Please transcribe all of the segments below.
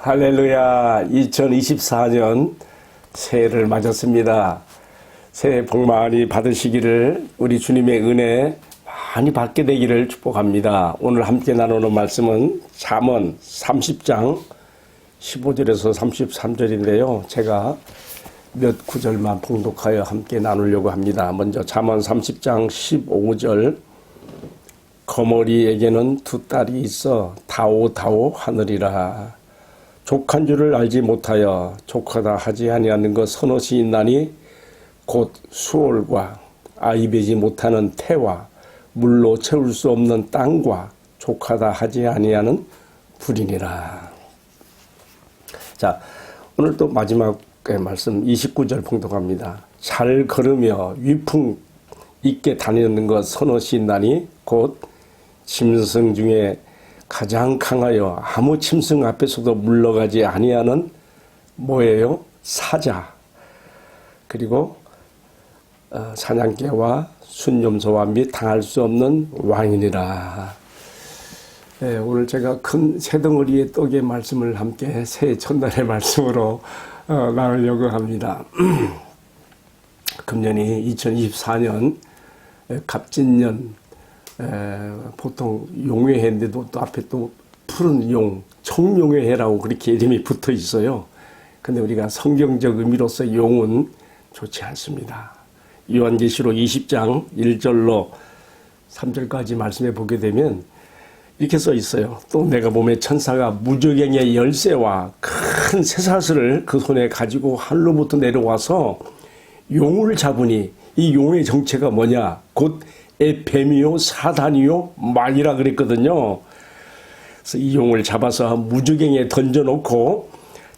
할렐루야. 2024년 새해를 맞았습니다. 새해 복 많이 받으시기를 우리 주님의 은혜 많이 받게 되기를 축복합니다. 오늘 함께 나누는 말씀은 잠언 30장 15절에서 33절인데요. 제가 몇 구절만 봉독하여 함께 나누려고 합니다. 먼저 잠언 30장 15절. 거머리에게는 두 딸이 있어 다오다오 하느리라. 족한 줄을 알지 못하여 족하다 하지 아니하는 것 서너시 있나니 곧 수월과 아이 베지 못하는 태와 물로 채울 수 없는 땅과 족하다 하지 아니하는 불이니라. 자, 오늘 또 마지막 말씀 29절 봉독합니다. 잘 걸으며 위풍 있게 다니는 것 서너시 있나니 곧 짐승 중에 가장 강하여 아무 짐승 앞에서도 물러가지 아니하는 뭐예요? 사자. 그리고 사냥개와 순념소와 및 당할 수 없는 왕이니라. 네, 오늘 제가 큰 새덩어리의 떡의 말씀을 함께 새해 첫날의 말씀으로 나누려고 합니다. 금년이 2024년 갑진년, 보통 용회해인데도 또 앞에 또 푸른 용, 청용회해라고 그렇게 이름이 붙어 있어요. 근데 우리가 성경적 의미로서 용은 좋지 않습니다. 요한계시록 20장 1절로 3절까지 말씀해 보게 되면 이렇게 써 있어요. 또 내가 몸에 천사가 무저갱의 열쇠와 큰 쇠사슬을 그 손에 가지고 하늘로부터 내려와서 용을 잡으니 이 용의 정체가 뭐냐? 곧 뱀이요 사단이요 마귀라 그랬거든요. 그래서 이 용을 잡아서 무저갱에 던져놓고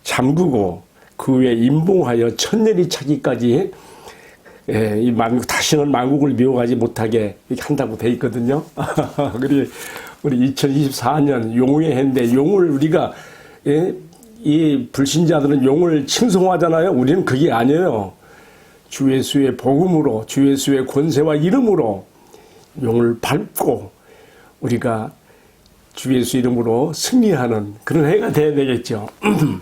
잠그고 그 위에 임봉하여 천년이 차기까지 이 만국 다시는 만국을 미워하지 못하게 이렇게 한다고 돼 있거든요. 우리 2024년 용의 해인데 용을 우리가 이 불신자들은 용을 칭송하잖아요. 우리는 그게 아니에요. 주 예수의 복음으로 주 예수의 권세와 이름으로 용을 밟고 우리가 주 예수 이름으로 승리하는 그런 해가 되어야 되겠죠.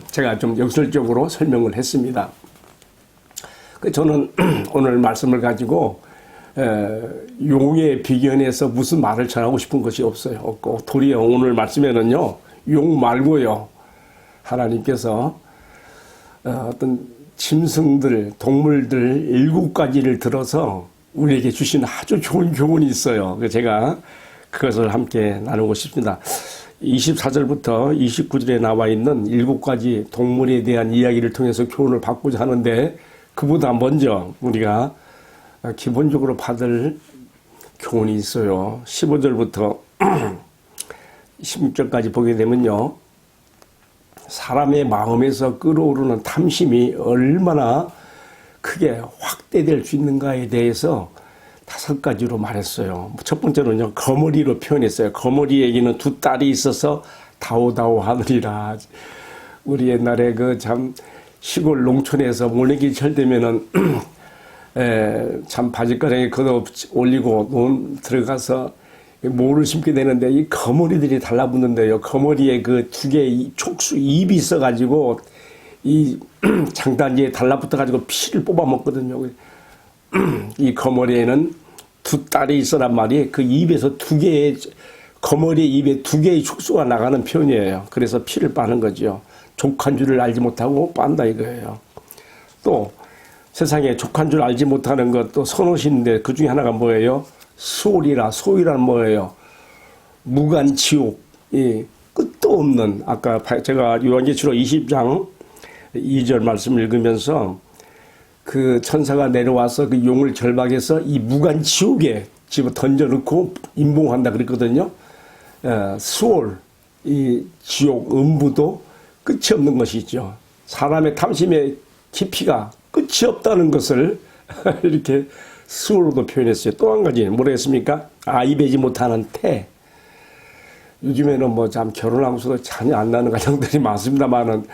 제가 좀 역설적으로 설명을 했습니다. 저는 오늘 말씀을 가지고 용의 비견에서 무슨 말을 전하고 싶은 것이 없고 도리어 오늘 말씀에는요 용 말고요 하나님께서 어떤 짐승들 동물들 7가지를 들어서 우리에게 주신 아주 좋은 교훈이 있어요. 제가 그것을 함께 나누고 싶습니다. 24절부터 29절에 나와 있는 7가지 동물에 대한 이야기를 통해서 교훈을 받고자 하는데 그보다 먼저 우리가 기본적으로 받을 교훈이 있어요. 15절부터 16절까지 보게 되면요. 사람의 마음에서 끓어오르는 탐심이 얼마나 크게 확대될 수 있는가에 대해서 5가지로 말했어요. 첫 번째로는요, 거머리로 표현했어요. 거머리에게는 두 딸이 있어서 다오다오 하느리라. 우리 옛날에 그 참 시골 농촌에서 모내기철 되면은 참 바짓가랑에 걷어 올리고 논 들어가서 모를 심게 되는데 이 거머리들이 달라붙는데요. 거머리에 그 두 개의 촉수 입이 있어가지고 이 장단지에 달라붙어가지고 피를 뽑아 먹거든요. 이 거머리에는 두 딸이 있어란 말이 그 입에서 거머리 입에 2개의 촉수가 나가는 표현이에요. 그래서 피를 빠는 거죠. 족한 줄을 알지 못하고 빤다 이거예요. 또 세상에 족한 줄 알지 못하는 것도 선옷인데 그 중에 하나가 뭐예요? 소울이란 뭐예요? 무간지옥, 끝도 없는 아까 제가 요한계시록 20장 2절 말씀 읽으면서 그 천사가 내려와서 그 용을 결박해서 이 무간 지옥에 집어 던져놓고 임봉한다 그랬거든요. 수월, 이 지옥, 음부도 끝이 없는 것이죠. 사람의 탐심의 깊이가 끝이 없다는 것을 이렇게 수월로도 표현했어요. 또 한 가지 뭐라 했습니까? 아이 베지 못하는 태. 요즘에는 뭐 참 결혼하고서도 전혀 안 나는 가정들이 많습니다만은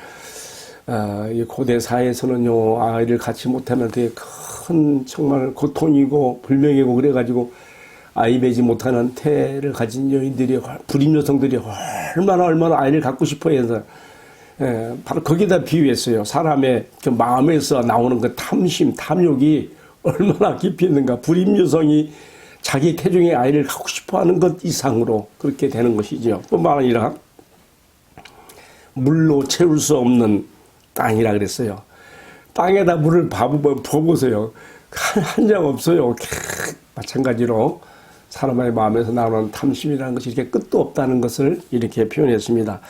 이 고대 사회에서는요 아이를 갖지 못하면 되게 큰 정말 고통이고 불명이고 그래가지고 아이 베지 못하는 태를 가진 여인들이 불임 여성들이 얼마나 아이를 갖고 싶어해서 바로 거기다 비유했어요. 사람의 그 마음에서 나오는 그 탐심, 탐욕이 얼마나 깊이 있는가. 불임유성이 자기 태중의 아이를 갖고 싶어하는 것 이상으로 그렇게 되는 것이죠. 뿐만 아니라 물로 채울 수 없는 땅이라 그랬어요. 땅에다 물을 부어보세요. 한 장 없어요. 마찬가지로 사람의 마음에서 나오는 탐심이라는 것이 이렇게 끝도 없다는 것을 이렇게 표현했습니다.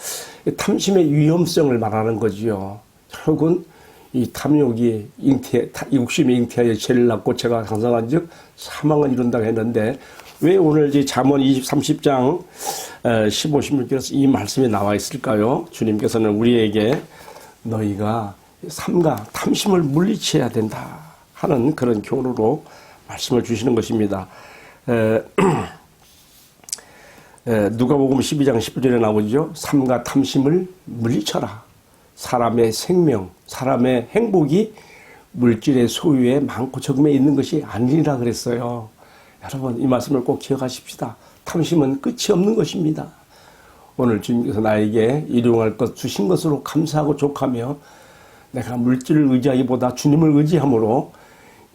탐심의 위험성을 말하는 거지요. 결국은 이 탐욕이 욕심이 잉태하여 죄를 낳고 죄가 강성한 즉 사망을 이룬다고 했는데 왜 오늘 이 잠언 30장 15, 16절에서 이 말씀이 나와 있을까요? 주님께서는 우리에게 너희가 삼가 탐심을 물리쳐야 된다 하는 그런 교훈으로 말씀을 주시는 것입니다. 누가복음 12장 10절에 나오죠. 삼가 탐심을 물리쳐라. 사람의 생명, 사람의 행복이 물질의 소유에 많고 적음에 있는 것이 아니라 그랬어요. 여러분 이 말씀을 꼭 기억하십시다. 탐심은 끝이 없는 것입니다. 오늘 주님께서 나에게 일용할 것 주신 것으로 감사하고 족하며 내가 물질을 의지하기보다 주님을 의지함으로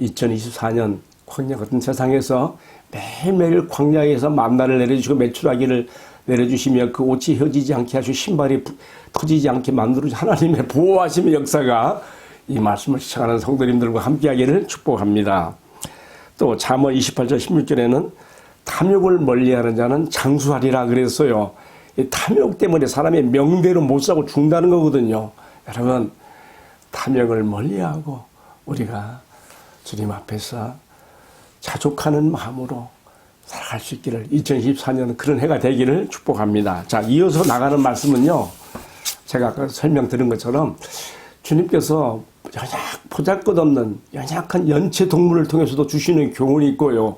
2024년 광야 같은 세상에서 매일매일 광야에서 만나를 내려주시고 메추라기를 내려주시며 그 옷이 혀지지 않게 하시고 신발이 터지지 않게 만들어주신 하나님의 보호하심의 역사가 이 말씀을 시청하는 성도님들과 함께하기를 축복합니다. 또 잠언 28절 16절에는 탐욕을 멀리하는 자는 장수하리라 그랬어요. 이 탐욕 때문에 사람의 명대로 못 살고 죽는다는 거거든요. 여러분 탐욕을 멀리하고 우리가 주님 앞에서 자족하는 마음으로 살아갈 수 있기를 2024년은 그런 해가 되기를 축복합니다. 자, 이어서 나가는 말씀은요. 제가 아까 설명드린 것처럼 주님께서 보잘것없는 연약한 연체 동물을 통해서도 주시는 교훈이 있고요.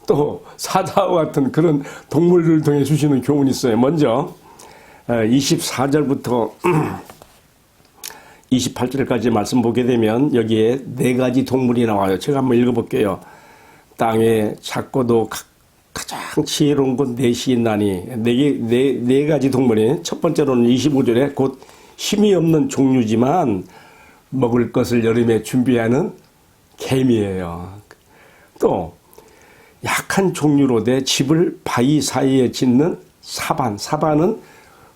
또 사자와 같은 그런 동물들을 통해 주시는 교훈이 있어요. 먼저 24절부터 28절까지 말씀 보게 되면 여기에 네 가지 동물이 나와요. 제가 한번 읽어볼게요. 땅에 작고도 가장 지혜로운 것 넷이 있나니 네 가지 동물이 첫 번째로는 25절에 곧 힘이 없는 종류지만 먹을 것을 여름에 준비하는 개미예요. 또 약한 종류로 돼 집을 바위 사이에 짓는 사반. 사반은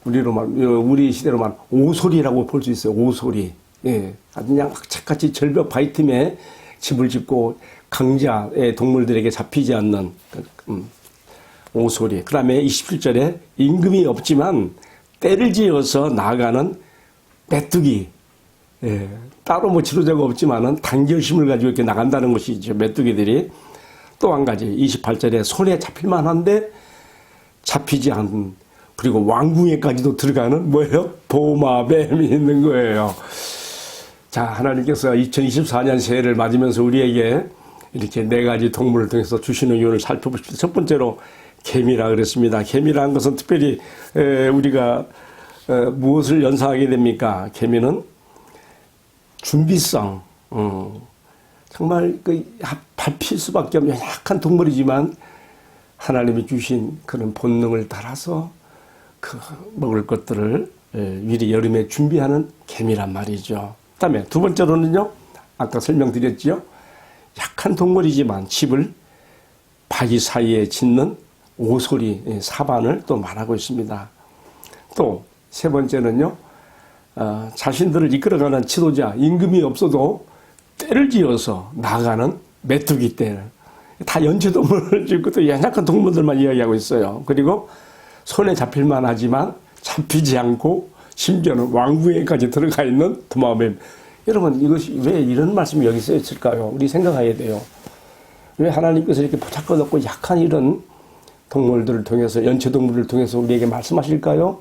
우리 시대로 말 오소리라고 볼 수 있어요. 오소리. 예. 아주 그냥 착같이 절벽 바위 틈에 집을 짓고 강자의 동물들에게 잡히지 않는 오소리. 그 다음에 27절에 임금이 없지만 때를 지어서 나아가는 메뚜기. 예. 따로 뭐 지도자가 없지만은 단결심을 가지고 이렇게 나간다는 것이죠. 메뚜기들이. 또 한 가지 28절에 손에 잡힐만 한데 잡히지 않는 그리고 왕궁에까지도 들어가는 뭐예요? 보마뱀이 있는 거예요. 자, 하나님께서 2024년 새해를 맞으면서 우리에게 이렇게 네 가지 동물을 통해서 주시는 요인을 살펴보십시오. 첫 번째로 개미라 그랬습니다. 개미라는 것은 특별히 우리가 무엇을 연상하게 됩니까? 개미는 준비성, 정말 밟힐 수밖에 없는 약한 동물이지만 하나님이 주신 그런 본능을 따라서 그 먹을 것들을 미리 여름에 준비하는 개미란 말이죠. 그 다음에 두 번째로는요, 아까 설명드렸죠. 약한 동물이지만 집을 바위 사이에 짓는 오소리, 사반을 또 말하고 있습니다. 또 세 번째는요, 자신들을 이끌어가는 지도자, 임금이 없어도 때를 지어서 나가는 메뚜기 떼. 다 연체동물을 짓고 또 연약한 동물들만 이야기하고 있어요. 그리고 손에 잡힐만 하지만 잡히지 않고 심지어는 왕궁에까지 들어가 있는 도마뱀. 여러분 이것이 왜 이런 말씀이 여기 써 있을까요? 우리 생각해야 돼요. 왜 하나님께서 이렇게 보잘것없고 약한 이런 동물들을 통해서 연체동물을 통해서 우리에게 말씀하실까요?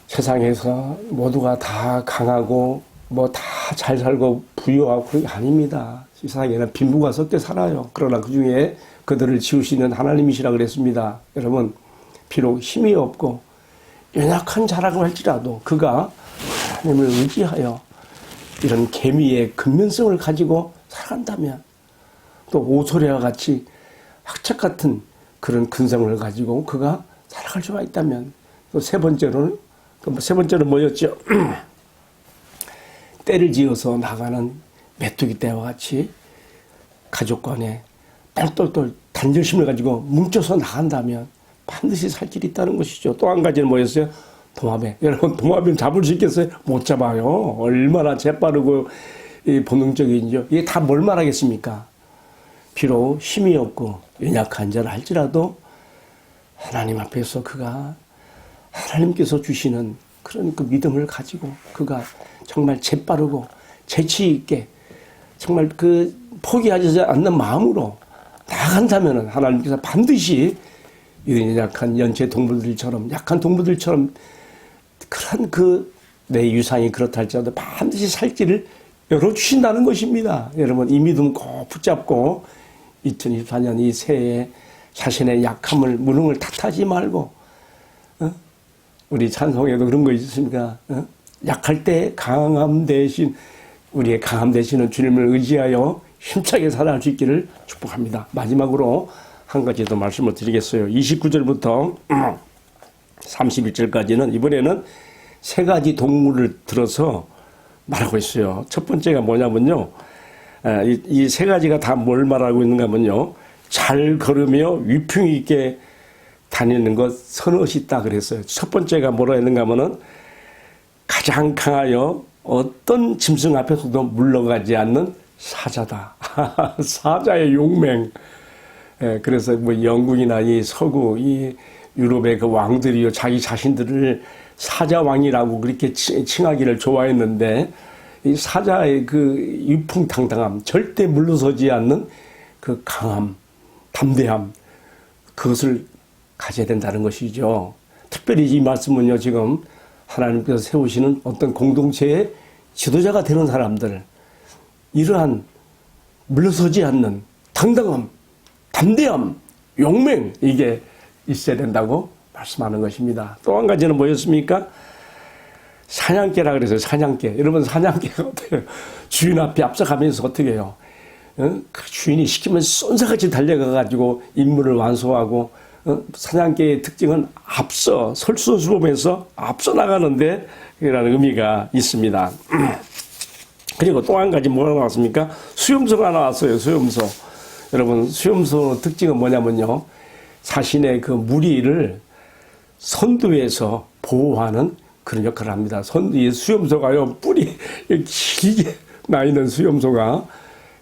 세상에서 모두가 다 강하고 뭐 다 잘 살고 부유하고 그런 게 아닙니다. 세상에는 빈부가 섞여 살아요. 그러나 그 중에 그들을 지으시는 하나님이시라 그랬습니다. 여러분 비록 힘이 없고 연약한 자라고 할지라도 그가 하나님을 의지하여 이런 개미의 근면성을 가지고 살아간다면 또 오소리와 같이 학책 같은 그런 근성을 가지고 그가 살아갈 수가 있다면 또 세 번째로는 세 번째는 뭐였죠? 때를 지어서 나가는 메뚜기 떼와 같이 가족 간에 똘똘똘 단절심을 가지고 뭉쳐서 나간다면 반드시 살 길이 있다는 것이죠. 또 한 가지는 뭐였어요? 도마뱀. 여러분, 도마뱀 잡을 수 있겠어요? 못 잡아요. 얼마나 재빠르고 본능적인지요. 이게 다 뭘 말하겠습니까? 비록 힘이 없고 연약한 자라 할지라도 하나님 앞에서 그가 하나님께서 주시는 그런 그 믿음을 가지고 그가 정말 재빠르고 재치 있게 정말 그 포기하지 않는 마음으로 나간다면 하나님께서 반드시 이런 약한 연체 동물들처럼 약한 동물들처럼 그런 그 내 유상이 그렇다 할지라도 반드시 살 길을 열어주신다는 것입니다. 여러분 이 믿음 꼭 붙잡고 2024년 이 새해에 자신의 약함을 무능을 탓하지 말고 우리 찬송에도 그런 거 있습니까? 약할 때 강함 대신 우리의 강함 대신은 주님을 의지하여 힘차게 살아갈 수 있기를 축복합니다. 마지막으로 한 가지 더 말씀을 드리겠어요. 29절부터 31절까지는 이번에는 세 가지 동물을 들어서 말하고 있어요. 첫 번째가 뭐냐면요. 이 세 가지가 다 뭘 말하고 있는가 하면요. 잘 걸으며 위풍이 있게 다니는 것 선엇이 있다 그랬어요. 첫 번째가 뭐라 했는가 하면은 가장 강하여 어떤 짐승 앞에서도 물러가지 않는 사자다. 사자의 용맹. 그래서 뭐 영국이나 이 서구, 이 유럽의 그 왕들이요. 자기 자신들을 사자왕이라고 그렇게 칭하기를 좋아했는데 이 사자의 그 위풍당당함, 절대 물러서지 않는 그 강함, 담대함, 그것을 가져야 된다는 것이죠. 특별히 이 말씀은요, 지금 하나님께서 세우시는 어떤 공동체의 지도자가 되는 사람들, 이러한 물러서지 않는 당당함, 담대함, 용맹, 이게 있어야 된다고 말씀하는 것입니다. 또 한 가지는 뭐였습니까? 사냥개라 그래서 사냥개. 여러분 사냥개가 어때요? 주인 앞에 앞서가면서 어떻게 해요? 그 주인이 시키면 쏜사같이 달려가가지고 임무를 완수하고 사냥개의 특징은 앞서 설수수범해서 앞서 나가는데 라는 의미가 있습니다. 그리고 또 한 가지 뭐가 나왔습니까? 수염소가 나왔어요. 수염소. 여러분 수염소 특징은 뭐냐면요. 자신의 그 무리를 선두에서 보호하는 그런 역할을 합니다. 이 수염소가요, 뿔이 길게 나 있는 수염소가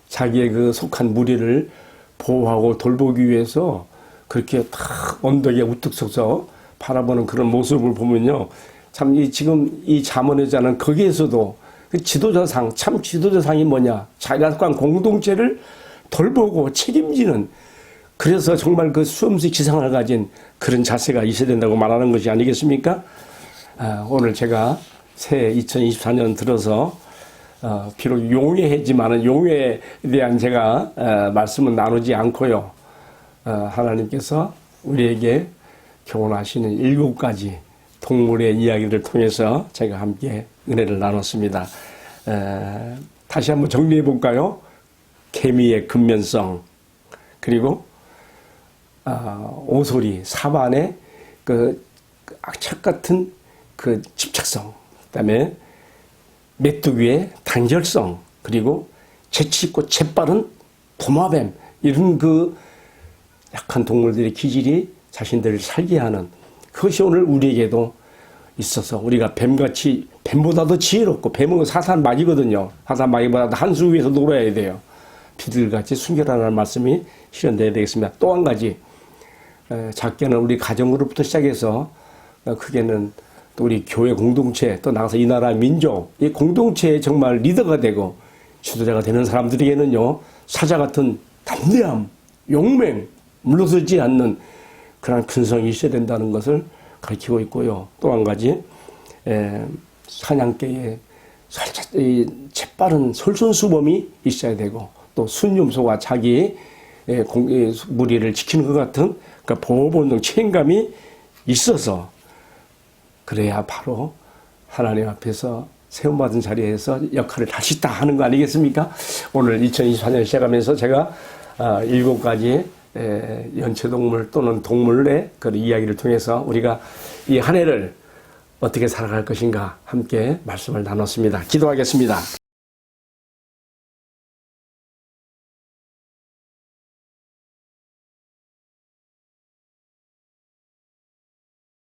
자기의 그 속한 무리를 보호하고 돌보기 위해서 그렇게 탁 언덕에 우뚝 서서 바라보는 그런 모습을 보면요. 참, 지금 이 잠언의자는 거기에서도 그 지도자상, 참 지도자상이 뭐냐. 자기가 속한 공동체를 돌보고 책임지는 그래서 정말 그 수염새 기상을 가진 그런 자세가 있어야 된다고 말하는 것이 아니겠습니까? 오늘 제가 새해 2024년 들어서 비록 용해지만은 용해에 대한 제가 말씀은 나누지 않고요. 하나님께서 우리에게 교훈하시는 7가지 동물의 이야기를 통해서 제가 함께 은혜를 나눴습니다. 다시 한번 정리해 볼까요? 개미의 근면성, 그리고 오소리, 사반의 그 악착 같은 그 집착성, 그다음에 메뚜기의 단결성, 그리고 재치 있고 재빠른 도마뱀, 이런 그 약한 동물들의 기질이 자신들을 살게 하는 그것이 오늘 우리에게도 있어서 우리가 뱀같이 뱀보다도 지혜롭고 뱀은 사산막이거든요. 사산막이보다 한 수 위에서 놀아야 돼요. 비둘기같이 순결하라는 말씀이 실현되어야 되겠습니다. 또 한 가지 작게는 우리 가정으로부터 시작해서 크게는 또 우리 교회 공동체 또 나가서 이 나라 민족 이 공동체의 정말 리더가 되고 지도자가 되는 사람들에게는요 사자 같은 담대함, 용맹, 물러서지 않는 그런 근성이 있어야 된다는 것을 가르치고 있고요. 또 한 가지 사냥개의 재빠른 솔선수범이 있어야 되고 또 순념소가 자기의 무리를 지키는 것 같은 그러니까 보호본능 책임감이 있어서 그래야 바로 하나님 앞에서 세움받은 자리에서 역할을 할 수 있다 하는 거 아니겠습니까? 오늘 2024년 시작하면서 제가 7가지 연체동물 또는 동물의 그 이야기를 통해서 우리가 이 한 해를 어떻게 살아갈 것인가 함께 말씀을 나눴습니다. 기도하겠습니다.